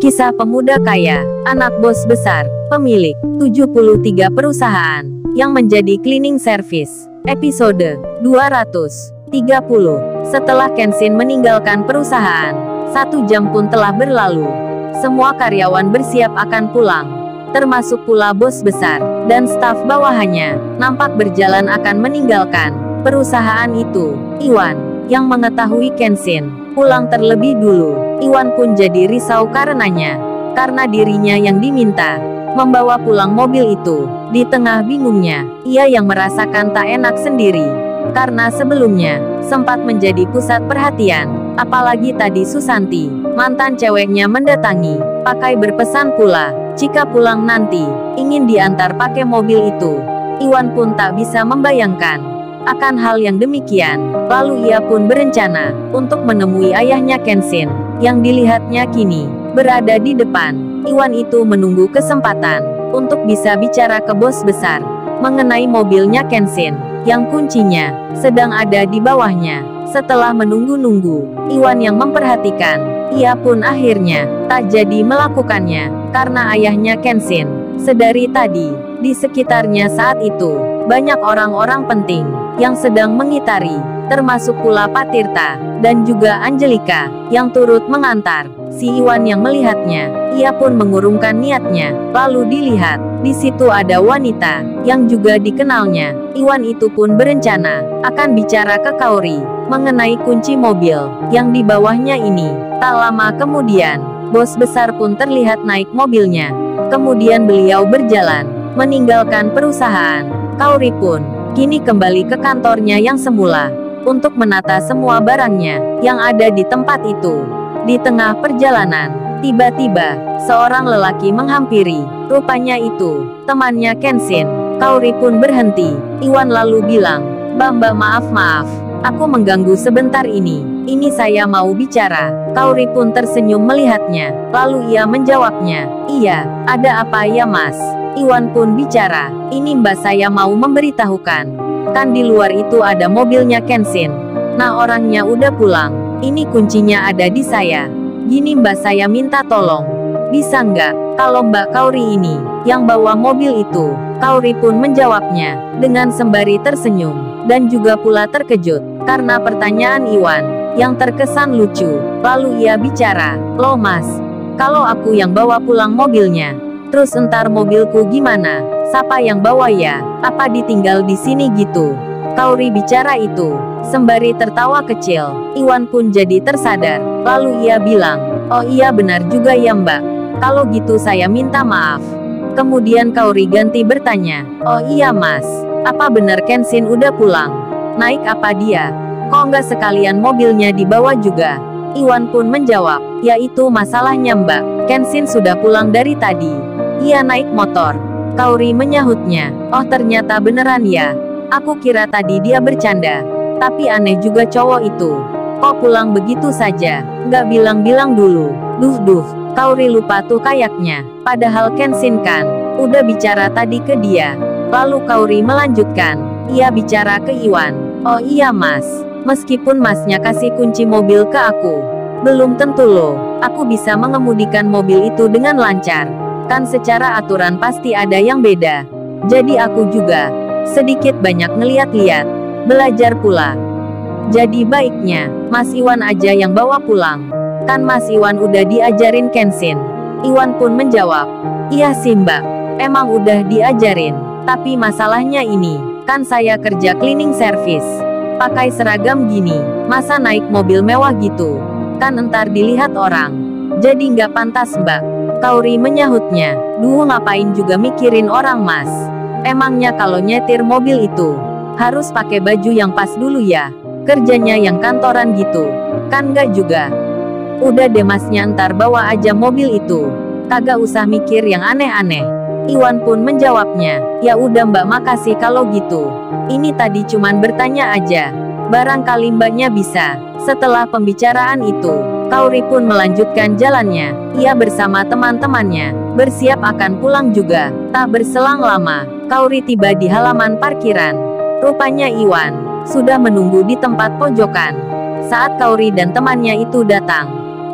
Kisah pemuda kaya, anak bos besar, pemilik 73 perusahaan, yang menjadi cleaning service. Episode 230. Setelah Kenshin meninggalkan perusahaan, 1 jam pun telah berlalu. Semua karyawan bersiap akan pulang, termasuk pula bos besar, dan staf bawahannya, nampak berjalan akan meninggalkan perusahaan itu. Iwan, yang mengetahui Kenshin pulang terlebih dulu, Iwan pun jadi risau karenanya, karena dirinya yang diminta membawa pulang mobil itu. Di tengah bingungnya, ia yang merasakan tak enak sendiri, karena sebelumnya sempat menjadi pusat perhatian. Apalagi tadi Susanti, mantan ceweknya, mendatangi, pakai berpesan pula, jika pulang nanti ingin diantar pakai mobil itu. Iwan pun tak bisa membayangkan akan hal yang demikian. Lalu ia pun berencana untuk menemui ayahnya Kenshin, yang dilihatnya kini berada di depan. Iwan itu menunggu kesempatan untuk bisa bicara ke bos besar mengenai mobilnya Kenshin, yang kuncinya sedang ada di bawahnya. Setelah menunggu-nunggu, Iwan yang memperhatikan, ia pun akhirnya tak jadi melakukannya, karena ayahnya Kenshin sedari tadi di sekitarnya saat itu banyak orang-orang penting yang sedang mengitari, termasuk pula Pak Tirta dan juga Angelika yang turut mengantar. Si Iwan yang melihatnya, ia pun mengurungkan niatnya. Lalu dilihat, di situ ada wanita yang juga dikenalnya. Iwan itu pun berencana akan bicara ke Kaori mengenai kunci mobil yang di bawahnya ini. Tak lama kemudian, bos besar pun terlihat naik mobilnya. Kemudian beliau berjalan meninggalkan perusahaan. Kaori pun kini kembali ke kantornya yang semula untuk menata semua barangnya yang ada di tempat itu. Di tengah perjalanan, tiba-tiba seorang lelaki menghampiri. Rupanya itu temannya Kenshin. Kaori pun berhenti. Iwan lalu bilang, "Mbak, maaf, aku mengganggu sebentar ini. Ini saya mau bicara." Kaori pun tersenyum melihatnya. Lalu ia menjawabnya, "Iya, ada apa ya Mas?" Iwan pun bicara, "Ini Mbak, saya mau memberitahukan. Kan di luar itu ada mobilnya Kenshin. Nah, orangnya udah pulang. Ini kuncinya ada di saya. Gini Mbak, saya minta tolong. Bisa nggak, kalau Mbak Kaori ini yang bawa mobil itu?" Kaori pun menjawabnya dengan sembari tersenyum dan juga pula terkejut karena pertanyaan Iwan yang terkesan lucu. Lalu ia bicara, "Loh Mas, kalau aku yang bawa pulang mobilnya, terus entar mobilku gimana? Siapa yang bawa ya? Apa ditinggal di sini gitu?" Kaori bicara itu sembari tertawa kecil. Iwan pun jadi tersadar. Lalu ia bilang, "Oh iya, benar juga ya Mbak. Kalau gitu saya minta maaf." Kemudian Kaori ganti bertanya, "Oh iya Mas, apa benar Kenshin udah pulang? Naik apa dia? Kok nggak sekalian mobilnya dibawa juga?" Iwan pun menjawab, "Ya itu masalahnya Mbak, Kenshin sudah pulang dari tadi. Ia naik motor." Kaori menyahutnya, "Oh ternyata beneran ya. Aku kira tadi dia bercanda. Tapi aneh juga cowok itu. Kok pulang begitu saja, nggak bilang-bilang dulu. Duh, Kaori lupa tuh kayaknya. Padahal Kenshin kan udah bicara tadi ke dia." Lalu Kaori melanjutkan, ia bicara ke Iwan, "Oh iya Mas, meskipun Masnya kasih kunci mobil ke aku, belum tentu loh aku bisa mengemudikan mobil itu dengan lancar. Kan secara aturan pasti ada yang beda. Jadi aku juga sedikit banyak ngeliat-liat, belajar pula. Jadi baiknya Mas Iwan aja yang bawa pulang. Kan Mas Iwan udah diajarin Kenshin." Iwan pun menjawab, "Iya sih Mbak, emang udah diajarin. Tapi masalahnya ini, kan saya kerja cleaning service. Pakai seragam gini, masa naik mobil mewah gitu? Kan entar dilihat orang. Jadi nggak pantas Mbak." Kaori menyahutnya, "Duh, ngapain juga mikirin orang Mas? Emangnya kalau nyetir mobil itu harus pakai baju yang pas dulu ya? Kerjanya yang kantoran gitu? Kan nggak juga. Udah deh Masnya ntar bawa aja mobil itu. Kagak usah mikir yang aneh-aneh." Iwan pun menjawabnya, "Ya udah Mbak, makasih kalau gitu. Ini tadi cuman bertanya aja. Barangkali Mbaknya bisa." Setelah pembicaraan itu, Kaori pun melanjutkan jalannya. Ia bersama teman-temannya bersiap akan pulang juga. Tak berselang lama, Kaori tiba di halaman parkiran. Rupanya Iwan sudah menunggu di tempat pojokan. Saat Kaori dan temannya itu datang,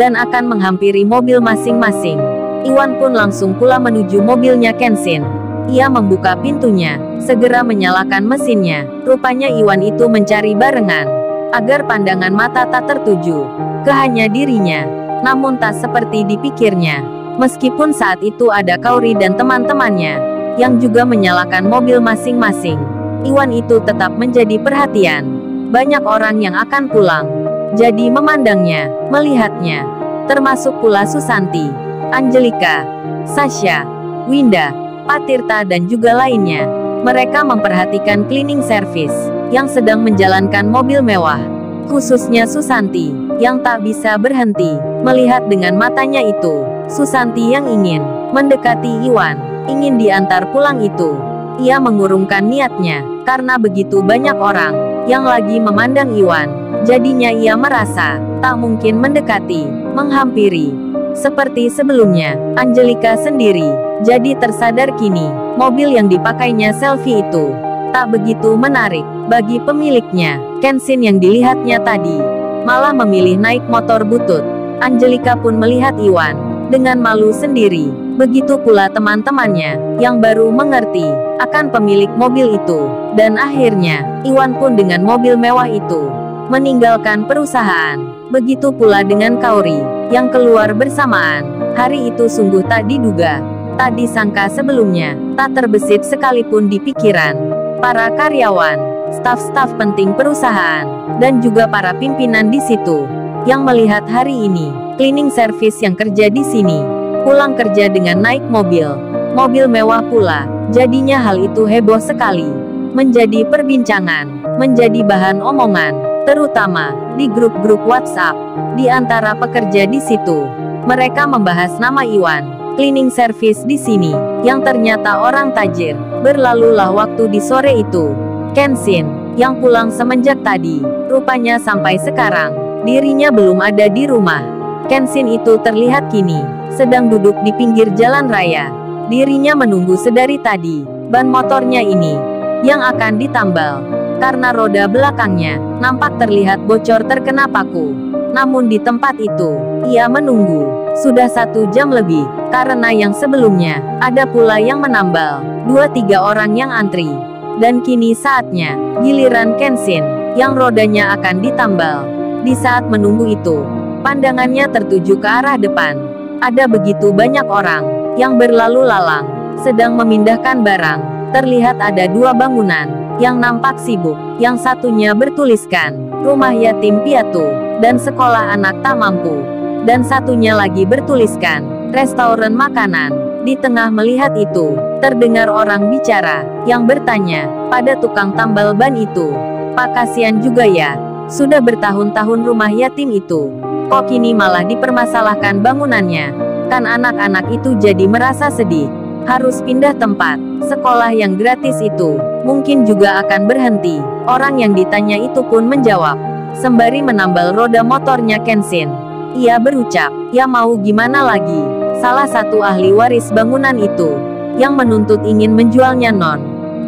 dan akan menghampiri mobil masing-masing. Iwan pun langsung pula menuju mobilnya Kenshin. Ia membuka pintunya, segera menyalakan mesinnya. Rupanya Iwan itu mencari barengan, agar pandangan mata tak tertuju ke hanya dirinya. Namun tak seperti dipikirnya. Meskipun saat itu ada Kaori dan teman-temannya, yang juga menyalakan mobil masing-masing, Iwan itu tetap menjadi perhatian. Banyak orang yang akan pulang, jadi memandangnya, melihatnya. Termasuk pula Susanti, Angelika, Sasha, Winda, Patirta dan juga lainnya. Mereka memperhatikan cleaning service yang sedang menjalankan mobil mewah. Khususnya Susanti, yang tak bisa berhenti melihat dengan matanya itu. Susanti yang ingin mendekati Iwan, ingin diantar pulang itu. Ia mengurungkan niatnya, karena begitu banyak orang yang lagi memandang Iwan. Jadinya ia merasa tak mungkin mendekati, menghampiri. Seperti sebelumnya, Angelika sendiri jadi tersadar kini, mobil yang dipakainya selfie itu tak begitu menarik bagi pemiliknya. Kenshin yang dilihatnya tadi malah memilih naik motor butut. Angelika pun melihat Iwan dengan malu sendiri. Begitu pula teman-temannya yang baru mengerti akan pemilik mobil itu. Dan akhirnya, Iwan pun dengan mobil mewah itu meninggalkan perusahaan. Begitu pula dengan Kaori yang keluar bersamaan. Hari itu sungguh tak diduga, tak disangka sebelumnya, tak terbesit sekalipun di pikiran para karyawan, staf-staf penting perusahaan, dan juga para pimpinan di situ yang melihat hari ini cleaning service yang kerja di sini pulang kerja dengan naik mobil mewah pula. Jadinya hal itu heboh sekali, menjadi perbincangan, menjadi bahan omongan, terutama di grup-grup WhatsApp di antara pekerja di situ. Mereka membahas nama Iwan cleaning service di sini, yang ternyata orang tajir. Berlalulah waktu di sore itu. Kenshin, yang pulang semenjak tadi, rupanya sampai sekarang dirinya belum ada di rumah. Kenshin itu terlihat kini sedang duduk di pinggir jalan raya. Dirinya menunggu sedari tadi ban motornya ini yang akan ditambal, karena roda belakangnya nampak terlihat bocor terkena paku. Namun di tempat itu, ia menunggu sudah 1 jam lebih, karena yang sebelumnya ada pula yang menambal 2-3 orang yang antri. Dan kini saatnya giliran Kenshin yang rodanya akan ditambal. Di saat menunggu itu, pandangannya tertuju ke arah depan. Ada begitu banyak orang yang berlalu lalang, sedang memindahkan barang. Terlihat ada 2 bangunan yang nampak sibuk. Yang satunya bertuliskan Rumah Yatim Piatu dan Sekolah Anak Tak Mampu, dan satunya lagi bertuliskan Restoran Makanan. Di tengah melihat itu, terdengar orang bicara yang bertanya pada tukang tambal ban itu, "Pak, kasihan juga ya, sudah bertahun-tahun rumah yatim itu, kok kini malah dipermasalahkan bangunannya? Kan anak-anak itu jadi merasa sedih, harus pindah tempat. Sekolah yang gratis itu mungkin juga akan berhenti." Orang yang ditanya itu pun menjawab, sembari menambal roda motornya Kenshin. Ia berucap, "Ya mau gimana lagi? Salah satu ahli waris bangunan itu yang menuntut ingin menjualnya non.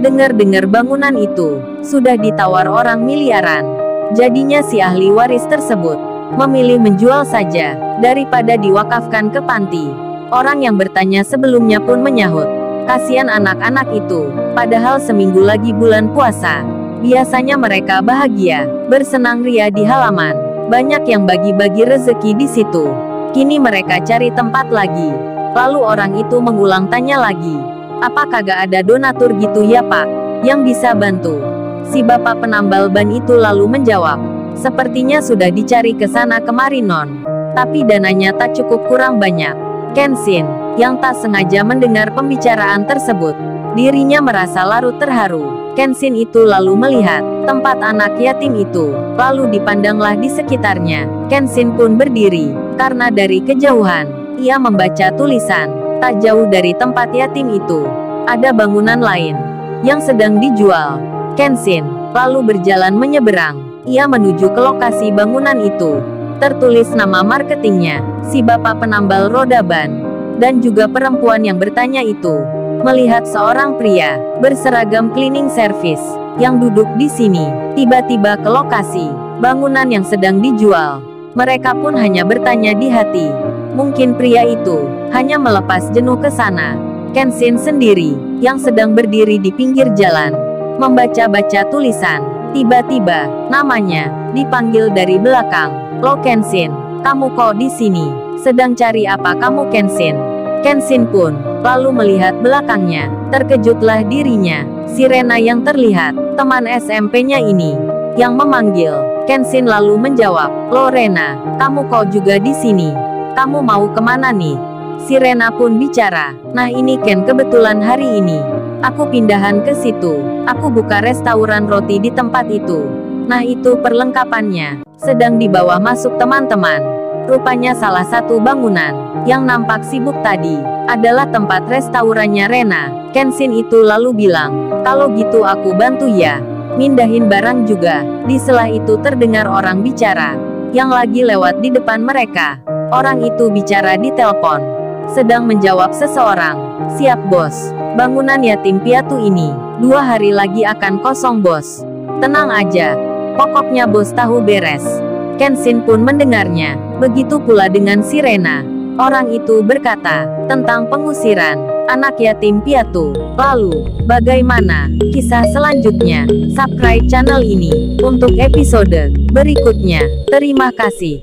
Dengar-dengar bangunan itu sudah ditawar orang miliaran. Jadinya si ahli waris tersebut memilih menjual saja daripada diwakafkan ke panti." Orang yang bertanya sebelumnya pun menyahut, "Kasihan anak-anak itu, padahal seminggu lagi bulan puasa. Biasanya mereka bahagia, bersenang ria di halaman. Banyak yang bagi-bagi rezeki di situ. Kini mereka cari tempat lagi." Lalu orang itu mengulang tanya lagi, "Apa kagak ada donatur gitu ya Pak, yang bisa bantu?" Si bapak penambal ban itu lalu menjawab, "Sepertinya sudah dicari ke sana kemari non, tapi dananya tak cukup, kurang banyak." Kenshin, yang tak sengaja mendengar pembicaraan tersebut, dirinya merasa larut terharu. Kenshin itu lalu melihat tempat anak yatim itu, lalu dipandanglah di sekitarnya. Kenshin pun berdiri, karena dari kejauhan, ia membaca tulisan. Tak jauh dari tempat yatim itu, ada bangunan lain yang sedang dijual. Kenshin lalu berjalan menyeberang. Ia menuju ke lokasi bangunan itu. Tertulis nama marketingnya, si bapak penambal roda ban, dan juga perempuan yang bertanya itu melihat seorang pria berseragam cleaning service yang duduk di sini, tiba-tiba ke lokasi bangunan yang sedang dijual. Mereka pun hanya bertanya di hati. Mungkin pria itu hanya melepas jenuh ke sana. Kenshin sendiri, yang sedang berdiri di pinggir jalan, membaca-baca tulisan. Tiba-tiba, namanya dipanggil dari belakang. "Lo Kenshin, kamu kok di sini? Sedang cari apa kamu Kenshin?" Kenshin pun lalu melihat belakangnya. Terkejutlah dirinya. Si Rena yang terlihat, teman SMP-nya ini, yang memanggil. Kenshin lalu menjawab, "Lo Rena, kamu kok juga di sini? Kamu mau kemana nih?" Si Rena pun bicara, "Nah ini Ken, kebetulan hari ini aku pindahan ke situ. Aku buka restoran roti di tempat itu. Nah itu perlengkapannya. Sedang dibawa masuk teman-teman." Rupanya salah satu bangunan yang nampak sibuk tadi adalah tempat restorannya Rena. Kenshin itu lalu bilang, "Kalau gitu aku bantu ya. Mindahin barang juga." Di sela itu terdengar orang bicara yang lagi lewat di depan mereka. Orang itu bicara di telepon. Sedang menjawab seseorang. "Siap bos. Bangunan yatim piatu ini 2 hari lagi akan kosong bos. Tenang aja. Pokoknya bos tahu beres." Kenshin pun mendengarnya. Begitu pula dengan si Rena. Orang itu berkata tentang pengusiran anak yatim piatu. Lalu, bagaimana kisah selanjutnya? Subscribe channel ini untuk episode berikutnya. Terima kasih.